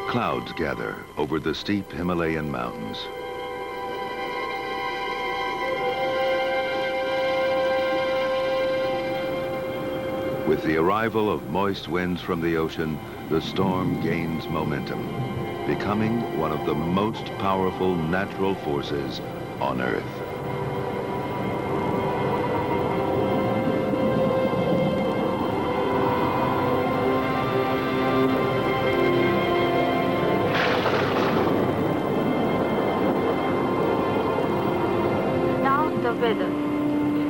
Clouds gather over the steep Himalayan mountains. With the arrival of moist winds from the ocean, the storm gains momentum, becoming one of the most powerful natural forces on Earth. Now the weather.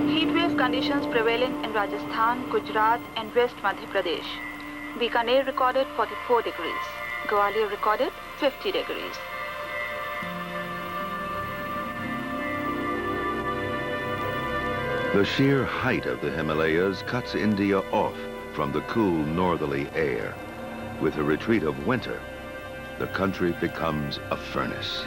Heatwave conditions prevailing in Rajasthan, Gujarat and West Madhya Pradesh. Bikaner recorded 44 degrees. Gwalior recorded 50 degrees. The sheer height of the Himalayas cuts India off from the cool northerly air. With the retreat of winter, the country becomes a furnace.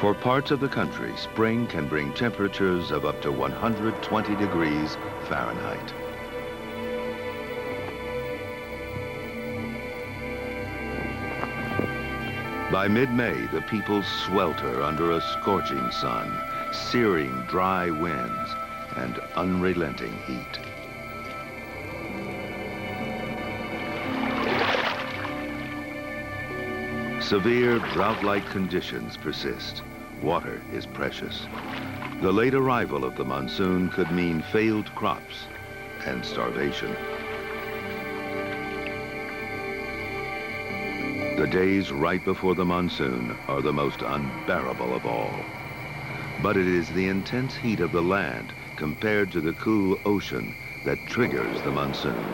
For parts of the country, spring can bring temperatures of up to 120 degrees Fahrenheit. By mid-May, the people swelter under a scorching sun, searing dry winds, and unrelenting heat. Severe drought-like conditions persist. Water is precious. The late arrival of the monsoon could mean failed crops and starvation. The days right before the monsoon are the most unbearable of all. But it is the intense heat of the land compared to the cool ocean that triggers the monsoon.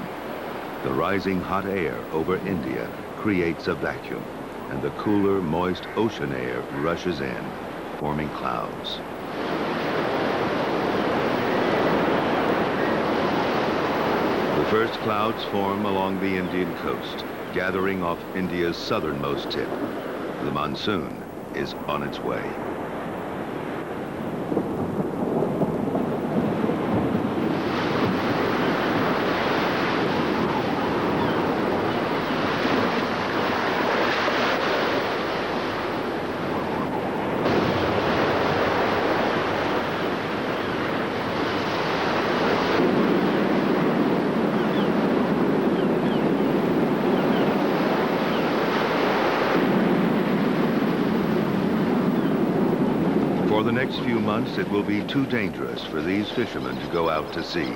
The rising hot air over India creates a vacuum, and the cooler, moist ocean air rushes in, forming clouds. The first clouds form along the Indian coast, gathering off India's southernmost tip. The monsoon is on its way. For the next few months, it will be too dangerous for these fishermen to go out to sea.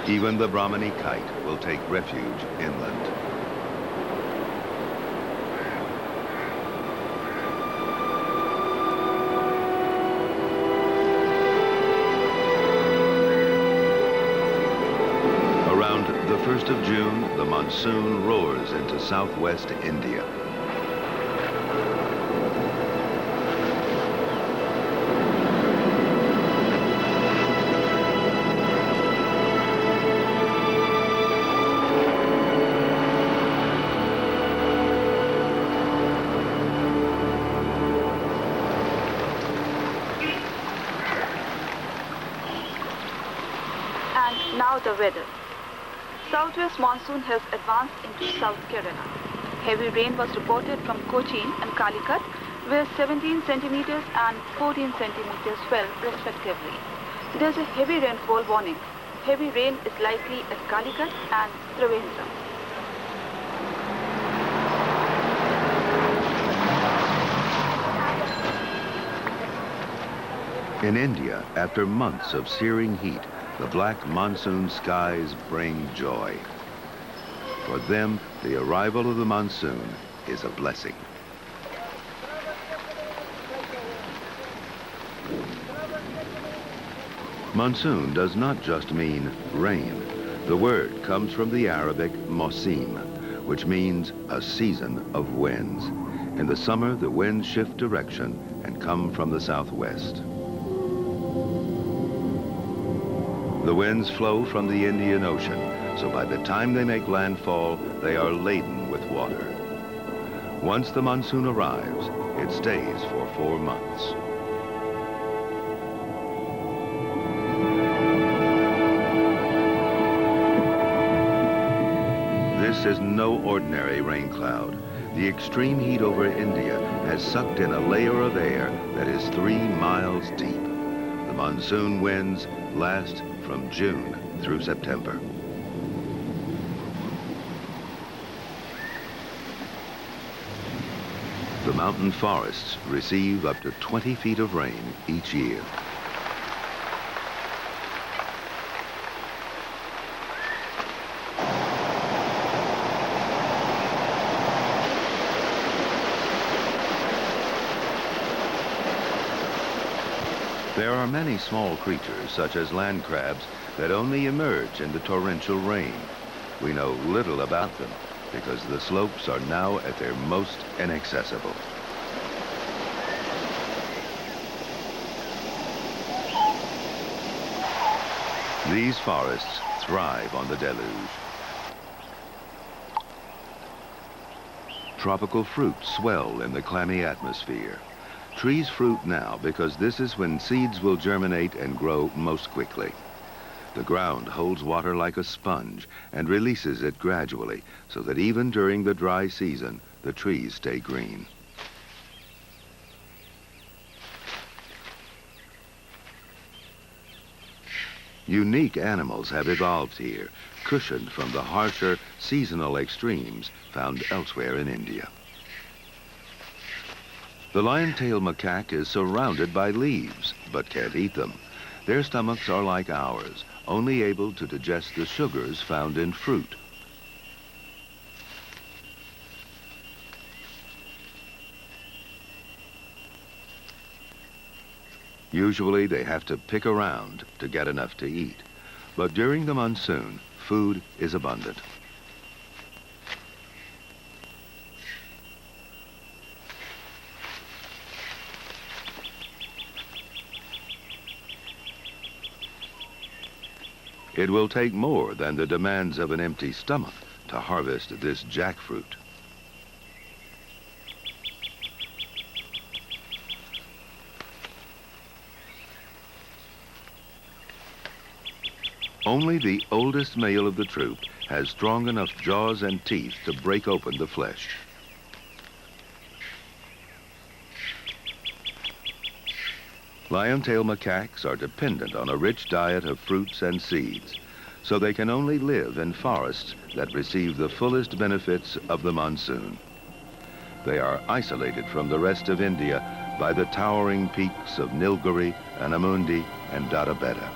Even the Brahmani kite will take refuge inland. Around the 1st of June, the monsoon roars into southwest India. And now the weather. Southwest monsoon has advanced into South Kerala. Heavy rain was reported from Cochin and Calicut, where 17 centimeters and 14 centimeters fell respectively. There's a heavy rainfall warning. Heavy rain is likely at Calicut and Trivandrum. In India, after months of searing heat, the black monsoon skies bring joy. For them, the arrival of the monsoon is a blessing. Monsoon does not just mean rain. The word comes from the Arabic mosim, which means a season of winds. In the summer, the winds shift direction and come from the southwest. The winds flow from the Indian Ocean, so by the time they make landfall, they are laden with water. Once the monsoon arrives, it stays for 4 months. This This is no ordinary rain cloud. The extreme heat over India has sucked in a layer of air that is 3 miles deep. The monsoon winds last from June through September. The mountain forests receive up to 20 feet of rain each year. There are many small creatures, such as land crabs, that only emerge in the torrential rain. We know little about them because the slopes are now at their most inaccessible. These forests thrive on the deluge. Tropical fruits swell in the clammy atmosphere. Trees fruit now because this is when seeds will germinate and grow most quickly. The ground holds water like a sponge and releases it gradually so that even during the dry season, the trees stay green. Unique animals have evolved here, cushioned from the harsher seasonal extremes found elsewhere in India. The lion-tailed macaque is surrounded by leaves, but can't eat them. Their stomachs are like ours, only able to digest the sugars found in fruit. Usually they have to pick around to get enough to eat, but during the monsoon, food is abundant. It will take more than the demands of an empty stomach to harvest this jackfruit. Only the oldest male of the troop has strong enough jaws and teeth to break open the flesh. Lion-tailed macaques are dependent on a rich diet of fruits and seeds, so they can only live in forests that receive the fullest benefits of the monsoon. They are isolated from the rest of India by the towering peaks of Nilgiri, Anamundi, and Dadabetta.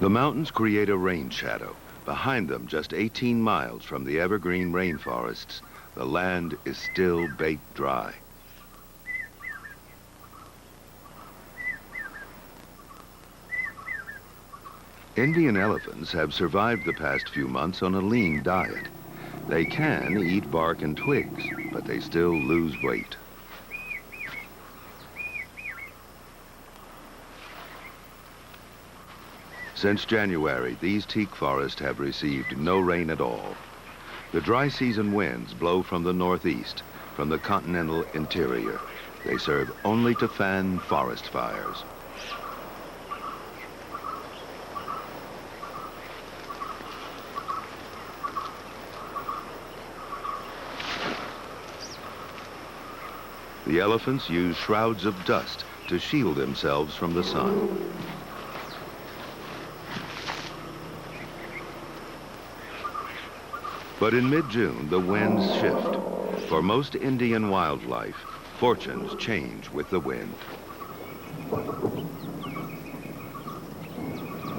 The mountains create a rain shadow. Behind them, just 18 miles from the evergreen rainforests, the land is still baked dry. Indian elephants have survived the past few months on a lean diet. They can eat bark and twigs, but they still lose weight. Since January, these teak forests have received no rain at all. The dry season winds blow from the northeast, from the continental interior. They serve only to fan forest fires. The elephants use shrouds of dust to shield themselves from the sun. But in mid-June, the winds shift. For most Indian wildlife, fortunes change with the wind.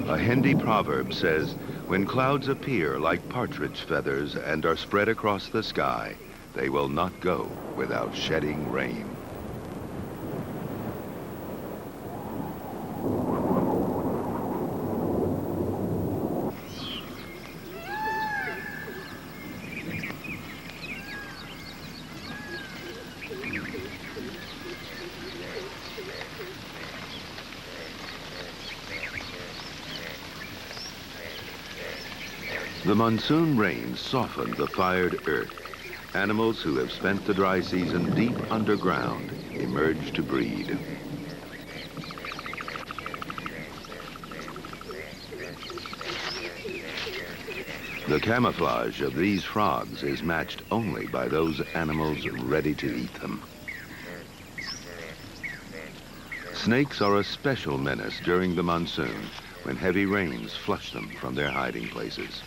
A Hindi proverb says, when clouds appear like partridge feathers and are spread across the sky, they will not go without shedding rain. The monsoon rains soften the fired earth, Animals who have spent the dry season deep underground emerge to breed. The camouflage of these frogs is matched only by those animals ready to eat them. Snakes are a special menace during the monsoon when heavy rains flush them from their hiding places.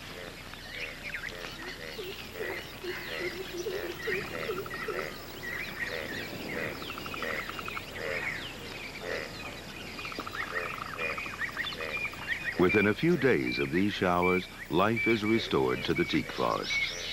Within a few days of these showers, life is restored to the teak forests.